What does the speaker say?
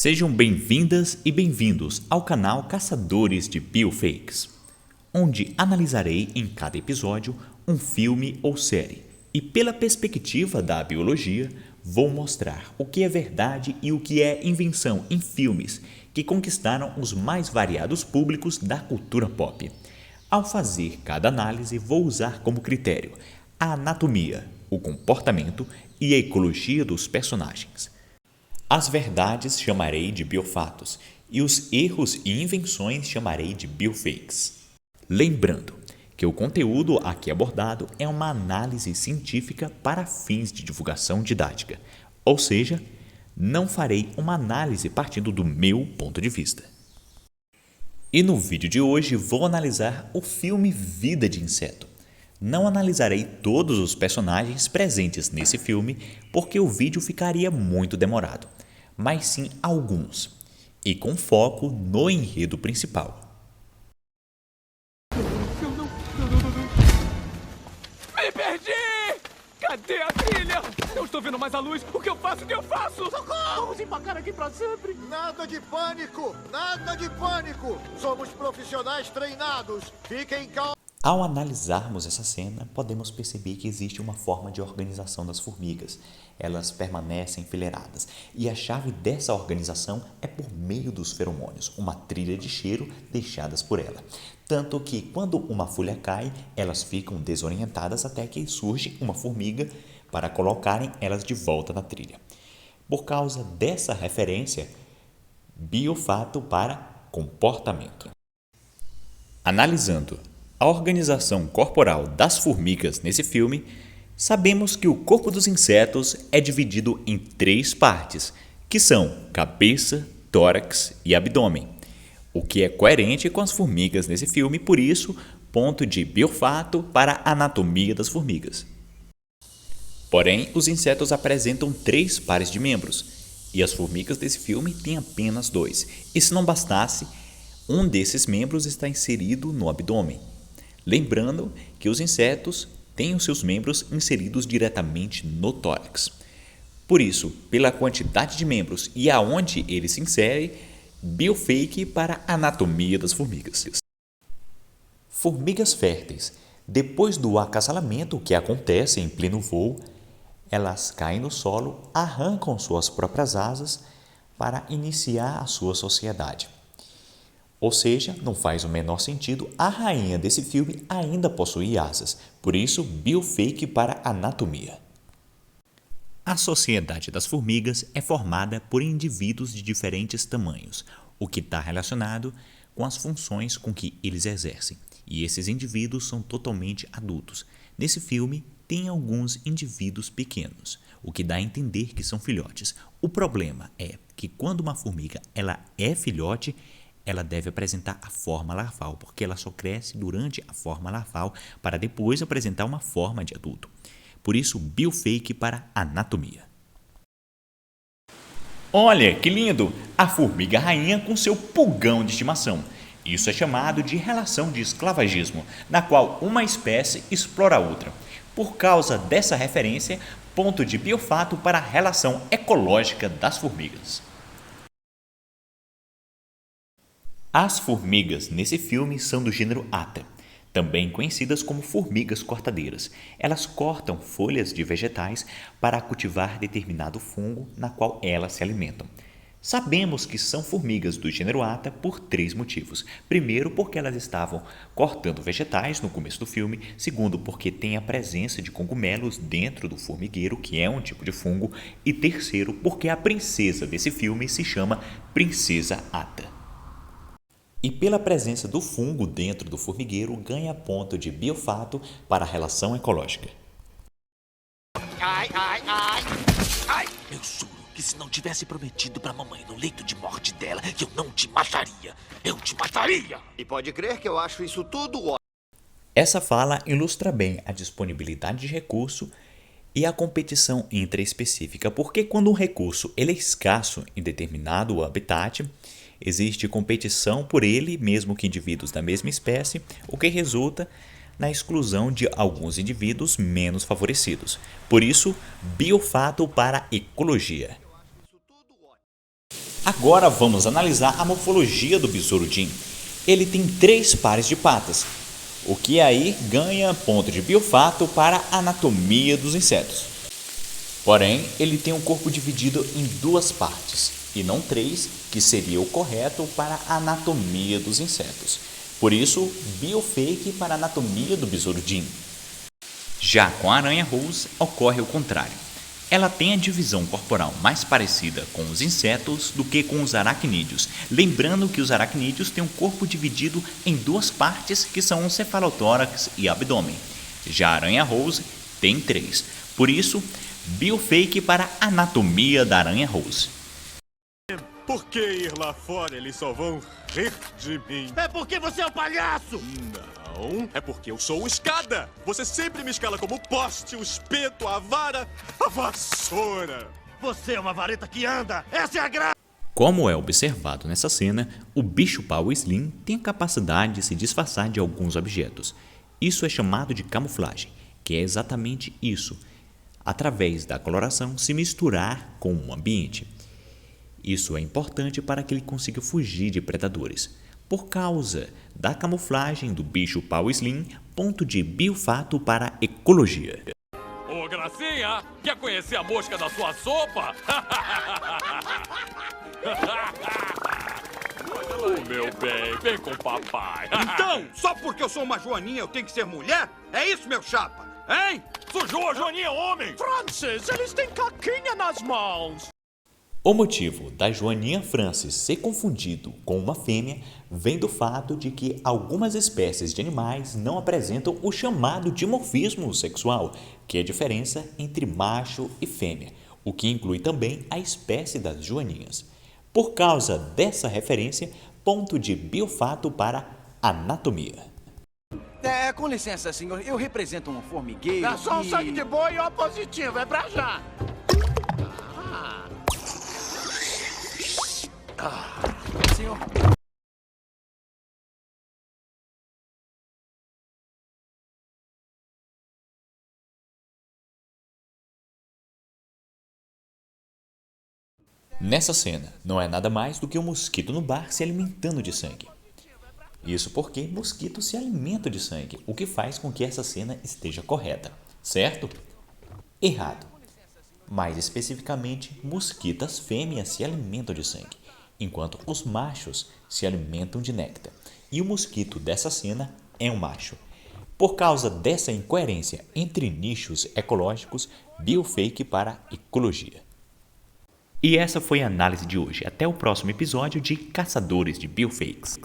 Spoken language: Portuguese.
Sejam bem-vindas e bem-vindos ao canal Caçadores de Biofakes, onde analisarei em cada episódio um filme ou série e, pela perspectiva da biologia, vou mostrar o que é verdade e o que é invenção em filmes que conquistaram os mais variados públicos da cultura pop. Ao fazer cada análise, vou usar como critério a anatomia, o comportamento e a ecologia dos personagens. As verdades chamarei de biofatos e os erros e invenções chamarei de biofakes. Lembrando que o conteúdo aqui abordado é uma análise científica para fins de divulgação didática, ou seja, não farei uma análise partindo do meu ponto de vista. E no vídeo de hoje vou analisar o filme Vida de Inseto. Não analisarei todos os personagens presentes nesse filme porque o vídeo ficaria muito demorado, mas sim alguns, e com foco no enredo principal. Me perdi! Cadê a trilha? Eu estou vendo mais a luz. O que eu faço? O que eu faço? Socorro! Vamos empacar aqui pra sempre. Nada de pânico! Nada de pânico! Somos profissionais treinados. Fiquem calmos. Ao analisarmos essa cena, podemos perceber que existe uma forma de organização das formigas. Elas permanecem enfileiradas e a chave dessa organização é por meio dos feromônios, uma trilha de cheiro deixadas por ela. Tanto que quando uma folha cai, elas ficam desorientadas até que surge uma formiga para colocarem elas de volta na trilha. Por causa dessa referência, biofato para comportamento. Analisando a organização corporal das formigas nesse filme, sabemos que o corpo dos insetos é dividido em 3 partes, que são cabeça, tórax e abdômen, o que é coerente com as formigas nesse filme, por isso, ponto de biofato para a anatomia das formigas. Porém, os insetos apresentam 3 pares de membros, e as formigas desse filme têm apenas 2, e se não bastasse, um desses membros está inserido no abdômen. Lembrando que os insetos têm os seus membros inseridos diretamente no tórax. Por isso, pela quantidade de membros e aonde ele se insere, biofake para a anatomia das formigas. Formigas férteis. Depois do acasalamento que acontece em pleno voo, elas caem no solo, arrancam suas próprias asas para iniciar a sua sociedade. Ou seja, não faz o menor sentido a rainha desse filme ainda possuir asas, por isso biofake para anatomia. A sociedade das formigas é formada por indivíduos de diferentes tamanhos, o que está relacionado com as funções com que eles exercem, e esses indivíduos são totalmente adultos. Nesse filme, tem alguns indivíduos pequenos, o que dá a entender que são filhotes. O problema é que quando uma formiga ela é filhote, ela deve apresentar a forma larval, porque ela só cresce durante a forma larval para depois apresentar uma forma de adulto. Por isso, biofake para anatomia. Olha que lindo! A formiga rainha com seu pulgão de estimação. Isso é chamado de relação de esclavagismo, na qual uma espécie explora a outra. Por causa dessa referência, ponto de biofato para a relação ecológica das formigas. As formigas nesse filme são do gênero Atta, também conhecidas como formigas cortadeiras. Elas cortam folhas de vegetais para cultivar determinado fungo na qual elas se alimentam. Sabemos que são formigas do gênero Atta por 3 motivos. Primeiro, porque elas estavam cortando vegetais no começo do filme. Segundo, porque tem a presença de cogumelos dentro do formigueiro, que é um tipo de fungo. E terceiro, porque a princesa desse filme se chama Princesa Atta. E pela presença do fungo dentro do formigueiro, ganha ponto de biofato para a relação ecológica. Ai, ai, ai. Ai. Eu juro que se não tivesse prometido pra mamãe no leito de morte dela que eu não te mataria, eu te mataria! E pode crer que eu acho isso tudo ótimo. Essa fala ilustra bem a disponibilidade de recurso e a competição intraespecífica, porque quando um recurso ele é escasso em determinado habitat, existe competição por ele, mesmo que indivíduos da mesma espécie, o que resulta na exclusão de alguns indivíduos menos favorecidos. Por isso, biofato para ecologia. Agora vamos analisar a morfologia do besouro Jim. Ele tem 3 pares de patas, o que aí ganha ponto de biofato para a anatomia dos insetos. Porém, ele tem um corpo dividido em 2 partes, e não 3, que seria o correto para a anatomia dos insetos. Por isso, biofake para a anatomia do besouro Jim. Já com a aranha Rose, ocorre o contrário. Ela tem a divisão corporal mais parecida com os insetos do que com os aracnídeos, lembrando que os aracnídeos têm um corpo dividido em 2 partes, que são o cefalotórax e abdômen. Já a aranha Rose tem 3, por isso, biofake para a anatomia da aranha Rose. Por que ir lá fora? Eles só vão rir de mim. É porque você é um palhaço! Não, é porque eu sou o escada. Você sempre me escala como o poste, o espeto, a vara, a vassoura. Você é uma vareta que anda! Essa é a graça! Como é observado nessa cena, o bicho-pau Slim tem a capacidade de se disfarçar de alguns objetos. Isso é chamado de camuflagem, que é exatamente isso, através da coloração se misturar com o ambiente. Isso é importante para que ele consiga fugir de predadores. Por causa da camuflagem do bicho-pau Slim, ponto de biofato para a ecologia. Ô, Gracinha, quer conhecer a mosca da sua sopa? Ô, meu bem, vem com o papai. Então, só porque eu sou uma joaninha eu tenho que ser mulher? É isso, meu chapa? Hein? Sujou a joaninha, homem! Francis, eles têm caquinha nas mãos. O motivo da Joaninha Francis ser confundido com uma fêmea vem do fato de que algumas espécies de animais não apresentam o chamado dimorfismo sexual, que é a diferença entre macho e fêmea, o que inclui também a espécie das joaninhas. Por causa dessa referência, ponto de biofato para anatomia. Com licença, senhor. Eu represento um formigueiro. É só um sangue de boi e O positivo, é pra já! Senhor. Nessa cena, não é nada mais do que um mosquito no bar se alimentando de sangue. Isso porque mosquitos se alimentam de sangue, o que faz com que essa cena esteja correta, certo? Errado. Mais especificamente, mosquitas fêmeas se alimentam de sangue, enquanto os machos se alimentam de néctar. E o mosquito dessa cena é um macho. Por causa dessa incoerência entre nichos ecológicos, biofake para ecologia. E essa foi a análise de hoje. Até o próximo episódio de Caçadores de Biofakes.